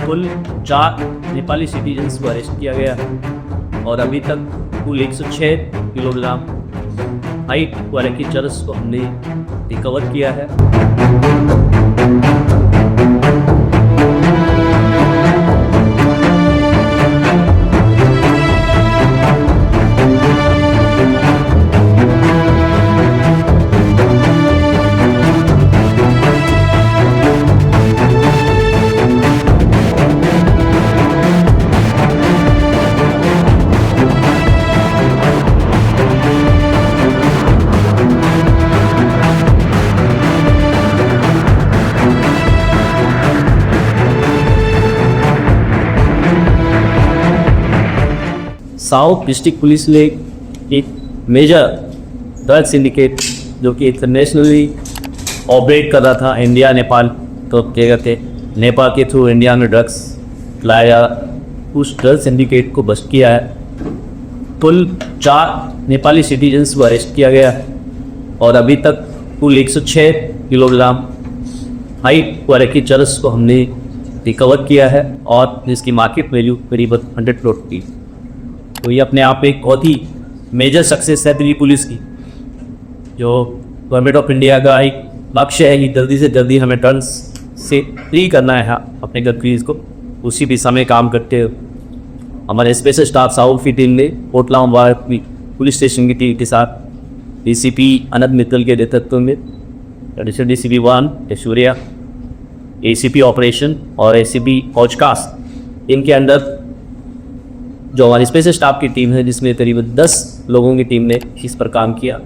कुल 4 नेपाली सिटीजन्स को अरेस्ट किया गया और अभी तक कुल 106 किलोग्राम हाई क्वालिटी चरस को हमने रिकवर किया है। साउथ डिस्ट्रिक्ट पुलिस ने एक मेजर ड्रग सिंडिकेट जो कि इंटरनेशनली ऑपरेट कर रहा था इंडिया नेपाल, तो क्या कहते नेपाल के थ्रू इंडिया में ड्रग्स लाया, उस ड्रग सिंडिकेट को बस्ट किया है। कुल 4 नेपाली सिटीजन्स को अरेस्ट किया गया है और अभी तक कुल 106 किलोग्राम हाई क्वालिटी चरस को हमने रिकवर किया है और जिसकी मार्केट वैल्यू करीबन 100 करोड़ की। तो ये अपने आप एक बहुत ही मेजर सक्सेस है दिल्ली पुलिस की, जो गवर्नमेंट ऑफ इंडिया का एक लक्ष्य है कि जल्दी से जल्दी हमें ड्रग्स से फ्री करना है अपने कंट्रीज़ को। उसी दिशा में काम करते हुए हमारे स्पेशल स्टाफ साउथ की टीम ने कोटला पुलिस स्टेशन की टीम के साथ डीसीपी अनंत मित्तल के नेतृत्व में additional DCP 1 Aishwarya, ACP operation और एसीपी पॉडकास्ट, इनके अंदर जो हमारी स्पेशल स्टाफ की टीम है जिसमें करीबन 10 लोगों की टीम ने इस पर काम किया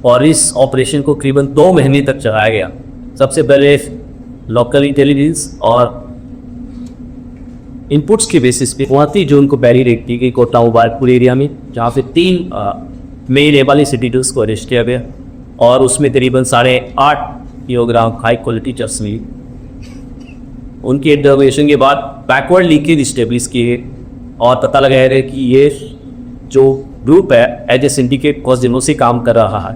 और इस ऑपरेशन को करीबन 2 महीने तक चलाया गया। सबसे पहले लोकल इंटेलिजेंस और इनपुट्स के बेसिस पे गुवाहाटी जोन को बैरिकेड की गई कोटा मुबारकपुर एरिया में, जहाँ से 3 मेन नेपाली सिटीजन्स को अरेस्ट किया गया और उसमें करीबन 8.5 किलोग्राम हाई क्वालिटी चरस मिली। उनकी इंटरोगेशन के बाद बैकवर्ड लीकेज स्टेब्लिश किए और पता लगाया है कि ये जो ग्रुप है एज ए सिंडिकेट कुछ दिनों से काम कर रहा है,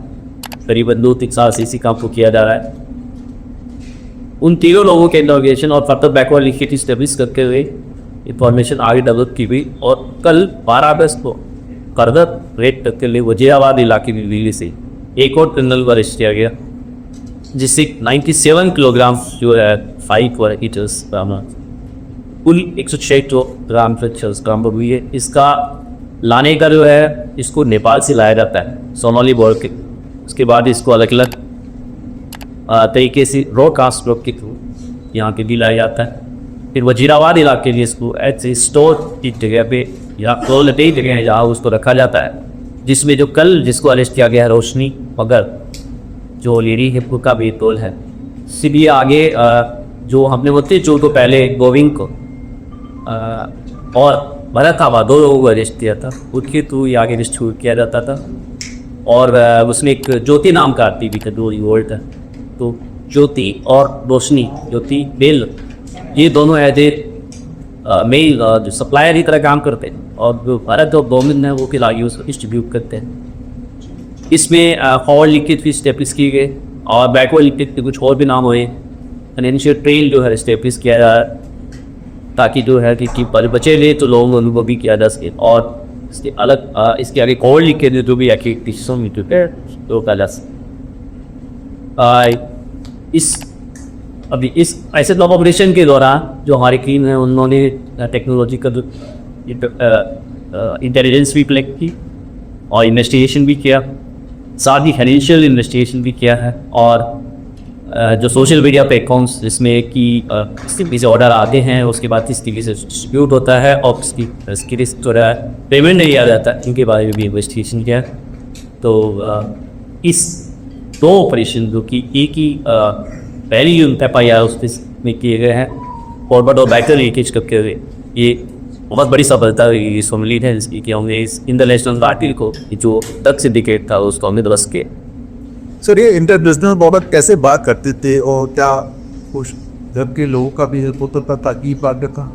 करीबन 2-3 साल से इसी काम को किया जा रहा है। उन तीनों लोगों के इंटरोगेशन और फर्दर बैकवर्ड लीकेज स्टेब्लिश करते हुए इंफॉर्मेशन आगे डेवलप की गई और कल 12 अगस्त को फर्दर रेड करते हुए वजीराबाद इलाके में दिल्ली से एक और क्रिमिनल को अरेस्ट किया गया, जिससे 97 किलोग्राम जो है 5 क्वालिटी चरस बरामद, कुल 106 ग्राम चरस बरामद हुई है। इसका लाने का जो है इसको नेपाल से लाया जाता है सोनाली बॉर्डर के, उसके बाद इसको अलग अलग तरीके से ब्रॉडकास्ट ग्रुप के थ्रू यहाँ के भी लाया जाता है। फिर वजीराबाद इलाके में इसको ऐसे स्टोर की जगह पे या क्लोलटी जगह है जहाँ उसको रखा जाता है, जिसमें जो कल जिसको अरेस्ट किया गया है रोशनी मगर जो लेडी हिप का बेतौल है। इसीलिए आगे जो हमने बोलते जो तो पहले गोविंद को और भरत थापा 2 लोगों को अरेस्ट किया था, उसके थ्रू ये आगे डिस्ट्रीब्यूट किया जाता था। और उसमें एक ज्योति नाम का आती भी था 2 वोल्ट है, तो ज्योति और रोशनी, ज्योति बेल, ये दोनों एज ए मेल जो सप्लायर की तरह काम करते हैं और जो भारत और गोविंद है वो फिर आगे उसको डिस्ट्रीब्यूट करते हैं। इसमें फॉरवर्ड लीकेज भी स्टेब्लिश किए गए और बैकवर्ड लीकेज के कुछ और भी नाम हुए। फाइनेंशियल ट्रेल जो है स्टेब्लिश किया जा रहा है ताकि जो है कि बचे ले तो लोगों को अनुभव भी किया जा सके और इसके अलग इसके आगे फॉरवर्ड लीकेज जो भी एक्टिविटीज़ों में तो रोका जा सके। अभी इस ऐसे लॉब ऑपरेशन के दौरान जो हमारी टीम है उन्होंने टेक्नोलॉजिकल इंटेलिजेंस भी कलेक्ट की और इन्वेस्टिगेशन भी किया, साथ ही फाइनेंशियल इन्वेस्टिगेशन भी किया है और जो सोशल मीडिया पे अकाउंट्स जिसमें कि किस तरीके से ऑर्डर आते हैं उसके बाद किस तरीके से डिस्ट्रीब्यूट होता है और इसकी रिस्क जो है पेमेंट नहीं आ जाता, इनके बारे में भी इन्वेस्टिगेशन किया। तो इस 2 ऑपरेशन जो कि एक ही पहली यूनिट FIR उसमें किए गए हैं फॉरवर्ड और बैकवर्ड लीकेज करके हुए, ये बहुत बड़ी सफलता हुई मिली है जिसकी कि हमने इस इंटरनेशनल पार्टी को जो ड्रग सिंडिकेट था उसको हमने ध्वस्त किया। सर ये इंटरनेशनल बॉर्डर कैसे बात करते थे और क्या कुछ जब के लोगों का भी हेल्प होता था ताकि बात का?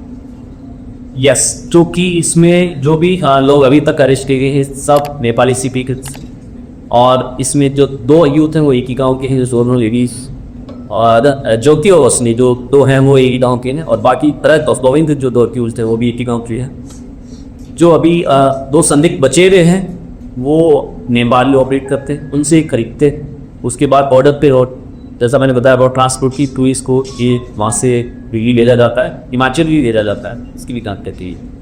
यस, जो कि इसमें जो भी लोग अभी तक अरेस्ट किए गए हैं सब नेपाली CP के और इसमें जो 2 यूथ हैं वो एक ही गाँव के हैं, जो दोनों लेडीज और ज्योति और रोशनी जो दो हैं वो एक ही गाँव के हैं, और बाकी भरत और गोविंद जो दो एक्यूज थे वो भी एक ही गाँव के हैं। जो अभी दो संदिग्ध बचे हुए हैं वो नेपाल में ऑपरेट करते हैं, उनसे खरीदते। उसके बाद बॉर्डर पे और जैसा मैंने बताया बहुत ट्रांसपोर्ट की टूरिस्ट को ये वहाँ से दिल्ली भेजा जाता है, हिमाचल भी भेजा जाता है, इसकी भी काम करती है।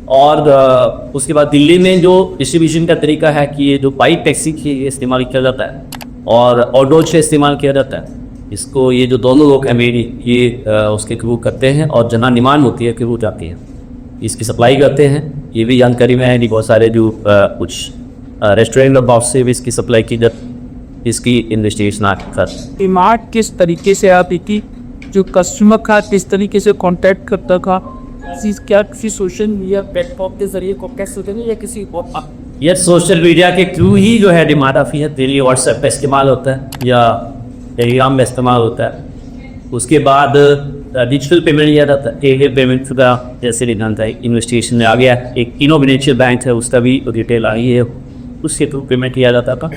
और उसके बाद दिल्ली में जो डिस्ट्रीब्यूशन का तरीका है कि ये जो बाइक टैक्सी की ये इस्तेमाल किया जाता है और ऑटो से इस्तेमाल किया जाता है। इसको ये जो दोनों लोग हैं मेरी ये उसके थ्रू करते हैं, और जहाँ डिमांड होती है थ्रू जाती है, इसकी सप्लाई करते हैं। ये भी जानकारी में है नहीं, बहुत सारे जो कुछ रेस्टोरेंट और बॉक्स से भी इसकी सप्लाई की जाती, इसकी इन्वेस्टिगेशन कर। डिमांड किस तरीके से आती थी, जो कस्टमर था किस तरीके से कांटेक्ट करता था, क्या किसी सोशल मीडिया प्लेटफॉर्म के जरिए कॉन्टेक्ट होते थे या किसी और? ये सोशल मीडिया के थ्रू ही जो है डिमांड आती है। डेली व्हाट्सएप पे इस्तेमाल होता है या टेलीग्राम में इस्तेमाल होता है। उसके बाद डिजिटल पेमेंट लिया जाता है। एक पेमेंट का जैसे निदान था इन्वेस्टिगेशन में आ गया, एक इनोमिनेशियल बैंक है उसका भी डिटेल आई है, उसके थ्रू पेमेंट किया जाता था।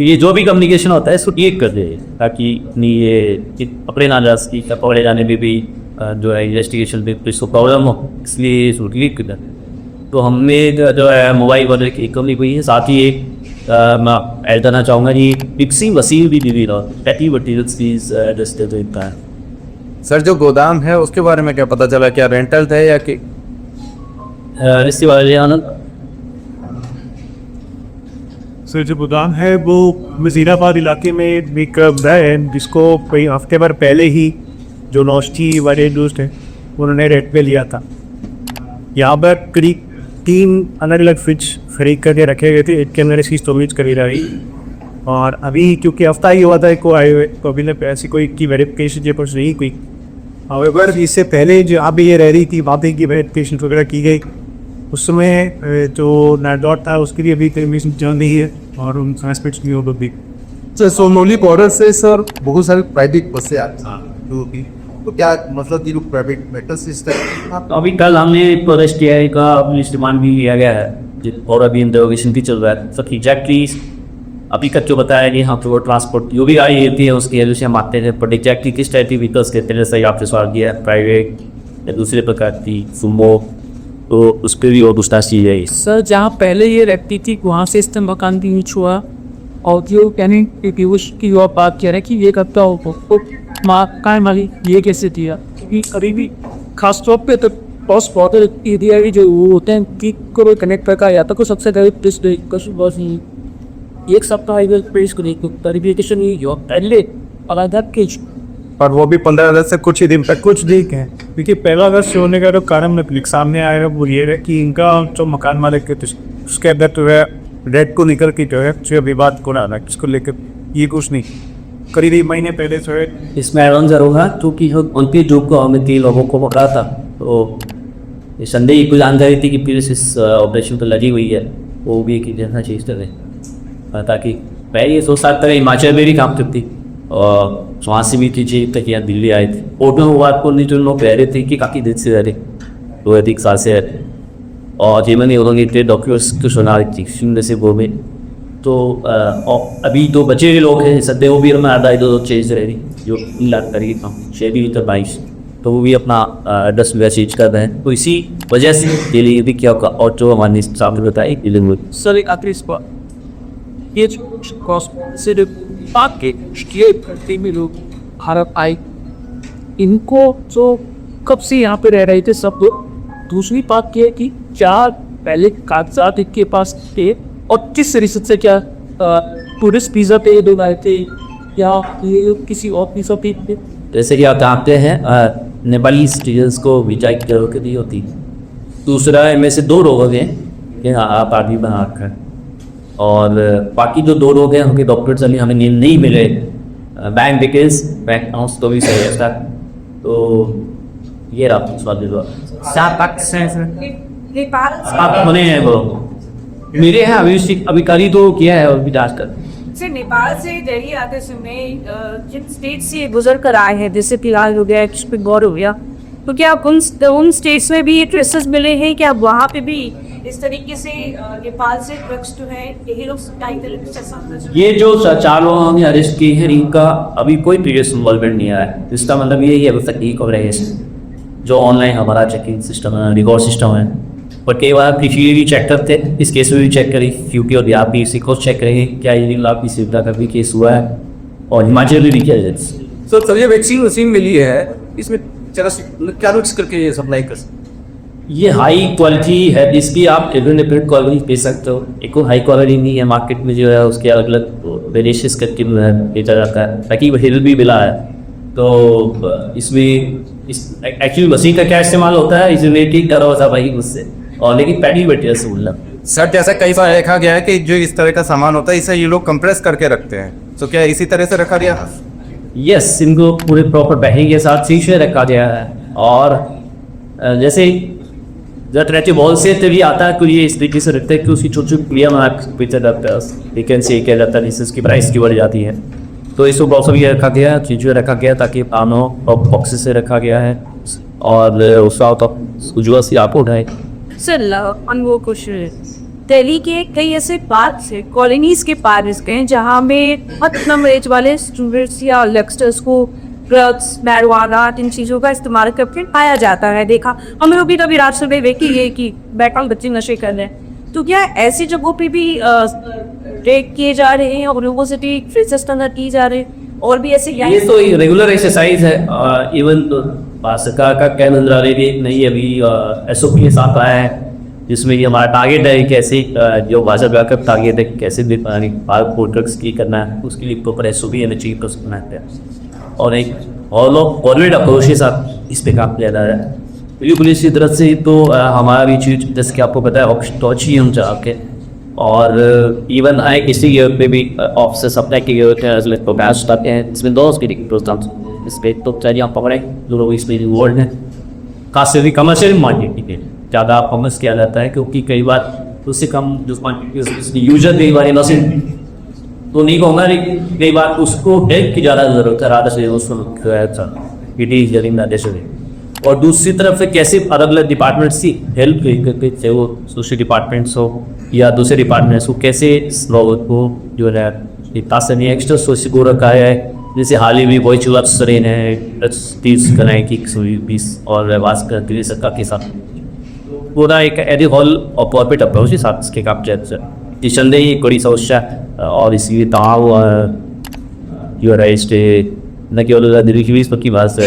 ये जो भी कम्युनिकेशन होता है इसको क्लिक कर दे ताकि ये पकड़े ना जा सके, पकड़े जाने में भी जो है इन्वेस्टिगेशन में इसको प्रॉब्लम हो, इसलिए इसको क्लिक कर दे। तो हमने जो है मोबाइल वगैरह की कंपनी हुई है। साथ ही एक मैं ऐड करना चाहूँगा जी पिक्सी वसील भी दी पैटी मटीरियल्स प्लीज एड्रेस देता है। सर जो गोदाम है उसके बारे में क्या पता चला, क्या रेंटल था या कि इसके बारे में आनंद? सर जो गोदाम है वो वजीराबाद इलाके में एक है जिसको कई हफ्ते भर पहले ही जो नौष्टी वाले दोस्त हैं उन्होंने रेंट पे लिया था। यहाँ पर करीब 3 अलग अलग फ्रिज खरीद करके रखे गए थे, एक के अंदर इसकी स्टोरेज करी रही। और अभी क्योंकि हफ्ता ही हुआ था को आए हुए, तो अभी तक ऐसी कोई की वेरिफिकेशन जे पर नहीं कोई। हाउएवर इससे पहले जो अभी ये रह रही थी वहाँ पे की वेरिफिकेशन वगैरह की गई, उस समय जो नाडॉट था उसके लिए अभी वेरिफिकेशन चल रही है और उन एस्पेक्ट्स की ओर भी। सर सोनोली बॉर्डर से सर बहुत सारे प्राइवेट बसें आती हैं, तो क्या मतलब ये लोग प्राइवेट मेटल सिस्टम? अभी कल हमने प्रोटेस्ट किया है का इस्तेमाल भी किया गया है और अभी इंटरोगेशन भी चल रहा है। तो एग्जैक्टली अभी तक जो बताया कि हाँ तो ट्रांसपोर्ट जो भी गाड़ी होती है उसकी वजह से हम आते हैं, बट एग्जैक्टली किस टाइप की व्हीकल्स कहते हैं जैसे आपसे सवाल किया है प्राइवेट या दूसरे प्रकार की सुमो, तो उस पर भी और पूछताछ की जाएगी। सर जहाँ पहले ये रहती थी वहाँ से इस मकान की नीच हुआ और जो यानी की जो आप बात कह रहे हैं कि ये करता हो तो मकान वाली ये कैसे दिया, क्योंकि अभी भी खास तौर पे तो पॉस्ट बॉर्डर एरिया की जो वो होते हैं कि कोई कनेक्ट कर या तो कोई सबसे गरीब एक सप्ताह पेश करेक्शन पहले अलग के और वो भी 15 अगस्त से कुछ ही दिन तक कुछ दिन है, क्योंकि 1 अगस्त से होने का जो कारण सामने आया है वो ये है कि इनका जो मकान मालिक है उसके अंदर जो है रेड को निकल के जो है विवाद को ना इसको लेकर ये कुछ नहीं करीब महीने पहले जो है इसमें एडवांस होगा क्योंकि उनकी जॉब को हमें 3 लोगों को पकड़ा था, तो ये संदेह कुछ जानकारी थी कि पुलिस इस ऑपरेशन पर लगी हुई है, वो भी एक जैसा चीज़ करें ताकि पहले ये 2-7 तरह हिमाचल में भी काम करती और वहाँ से भी थी तक यहाँ दिल्ली आए थे। ओटो हुआ को नहीं जो लोग कह रहे थे कि काफ़ी दिन से रह रहे 2 अधिक साल से रह रहे और जीवन उन्होंने डॉक्यूमेंट्स को सुना रही थी सुनने से वो में। तो अभी 2 बचे हुए लोग हैं सद्य वो भी हमें आधा 2 चेंज रह रही जो लाख करी शेबी 22, तो वो भी अपना एड्रेस वगैरह चेंज कर रहे हैं। तो इसी वजह से दिल्ली भी क्या होगा और जो हमारे सामने बताए सर एक आखिरी सवाल, ये सिर्फ पाक के में लोग भारत आए, इनको जो कब से यहाँ पे रह रहे थे सब लोग। दूसरी बात यह है कि 4 पहले कागजात इनके पास थे और किस रिश्ते से क्या टूरिस्ट वीज़ा पे लोग आए थे या ये किसी और वीज़ा पे थे? जैसे कि आप जानते हैं नेपाली सिटीजन्स को वीजा की जरूरत नहीं होती। दूसरा इनमें से 2 लोग हैं कि हाँ आप आदमी बना रखा है और बाकी जो 2 लोग हैं उनके डॉक्यूमेंट्स अभी हमें नहीं मिले, बैंक डिटेल्स बैंक अकाउंट्स तो भी सही है सर। तो ये रहा आप होने हैं वो मेरे हैं अभी करी तो किया है और भी जाँच कर सर। नेपाल से दिल्ली आते समय जिन स्टेट से गुजर कर आए हैं जैसे फिलहाल हो गया गौर हो गया, तो क्या उन स्टेट्स में भी ये ट्रेसेस मिले हैं? क्या वहाँ पे भी इस तरीके से नेपाल से ड्रग्स जो है यही लोग सप्लाई कर रहे हैं। ये जो चार लोग हमने अरेस्ट किए हैं इनका अभी कोई प्रीवियस इन्वॉल्वमेंट नहीं आया है। इसका मतलब ये है अभी तक ई कवरेज जो ऑनलाइन हमारा चेकिंग सिस्टम है, रिकॉर्ड सिस्टम है, पर कई बार पिछले भी चेक करते हैं, इस केस में भी चेक करी यूपी और बिहार भी इसी को चेक करेंगे क्या इलीगल आपकी सुविधा का भी केस हुआ है और हिमाचल में भी किया जाए। सर ये वैक्सीन वैक्सीन मिली है, इसमें जरा क्या मिक्स करके ये सप्लाई कर ये हाई क्वालिटी है, इसकी आप डिफरेंट क्वालिटी दे सकते हो। एक हाई क्वालिटी नहीं है, मार्केट में जो है उसके अलग अलग वेरिएशंस करके बेचा जाता है ताकि वो हिल भी मिला है। तो इसमें इस एक्चुअली मशीन का क्या इस्तेमाल होता है, इस रिलेटेड करा हुआ था भाई उससे, और लेकिन पैडी बैठे से बोलना। सर जैसा कई बार देखा गया है कि जो इस तरह का सामान होता है इसे ये लोग कंप्रेस करके रखते हैं, तो क्या इसी तरह से रखा गया? यस, इनको पूरे प्रॉपर बैगिंग के साथ शीशे रखा गया है। और जैसे जब रहते बॉल से तभी आता है तो ये इस तरीके से रखते हैं कि उसकी छोटी छोटी क्लियर पीछे रखता है, लेकिन से किया जाता है जिससे उसकी प्राइस की बढ़ जाती है। तो इसको बॉक्स भी रखा गया है, चीज़ें रखा गया ताकि पानो और बॉक्सेस से रखा गया है और उसका तो उज्ज्वल से आपको उठाए। सर ऑन वो क्वेश्चन, दिल्ली के कई ऐसे पार्क है, कॉलोनीज के पार्क हैं जहाँ में बहुत कम एज वाले स्टूडेंट्स या यंगस्टर्स को ड्रग्स, मैरिजुआना इन चीज़ों का इस्तेमाल करके पाया जाता है। देखा हम लोग भी कभी रात सुबह देखी है कि बैकग्राउंड बच्चे नशे कर रहे हैं, तो क्या ऐसी जगहों पे भी रेड किए जा रहे हैं और लोगों से भी फ्रेसेस अंदर की जा रहे हैं और भी ऐसे ये तो रेगुलर एक्सरसाइज है। इवन तो भारत सरकार का कैन मंत्रालय भी नहीं अभी SOP के साथ आया है जिसमें ये हमारा टारगेट है कैसे जो भाजपा का टारगेट है कैसे भी ड्रग्स की करना है, उसके लिए प्रॉपर SOP है चाहिए तो बनाते हैं और एक और लोग कॉर्पोरेट अप्रोच के साथ इस पे काम किया जा रहा है। दिल्ली पुलिस की तरफ से तो हमारा भी चीज जैसे कि आपको पता है टॉच ही हम जाके और इवन आए किसी ईयर पे भी ऑफिसर सप्लाई के ईयर तो बैच आते हैं, इसमें दो प्रोग्राम इस पर तो चाहिए आप पकड़े जो लोग इसमें रिवॉर्ड हैं खासकर कमर्शियल मार्केट के ज़्यादा कॉमर्स किया जाता है क्योंकि कई बार उससे कम जो क्वान्टिटी यूजर कई बार इनोसेंट तो नहीं कहूँगा, लेकिन कई बार उसको हेल्प की ज़्यादा ज़रूरत है राधा से उसको इट इज जरिंग और दूसरी तरफ से कैसे अलग अलग डिपार्टमेंट्स की हेल्प करके चाहे वो सोशल डिपार्टमेंट्स हो या दूसरे डिपार्टमेंट्स को कैसे को जो है तासनी एक्स्ट्रा सोशल को रखा है। जैसे हाल ही में बॉय चुलास ट्रेन है 30 कराए की 120 और वास्कर सरकार के साथ पूरा एक एडी हॉल और कॉर्पोरेट अप्रोच के साथ इसके काम निसंदेही कड़ी समस्या और इसी ताव जो रजिस्ट्रे न केवल दिल्ली की बात से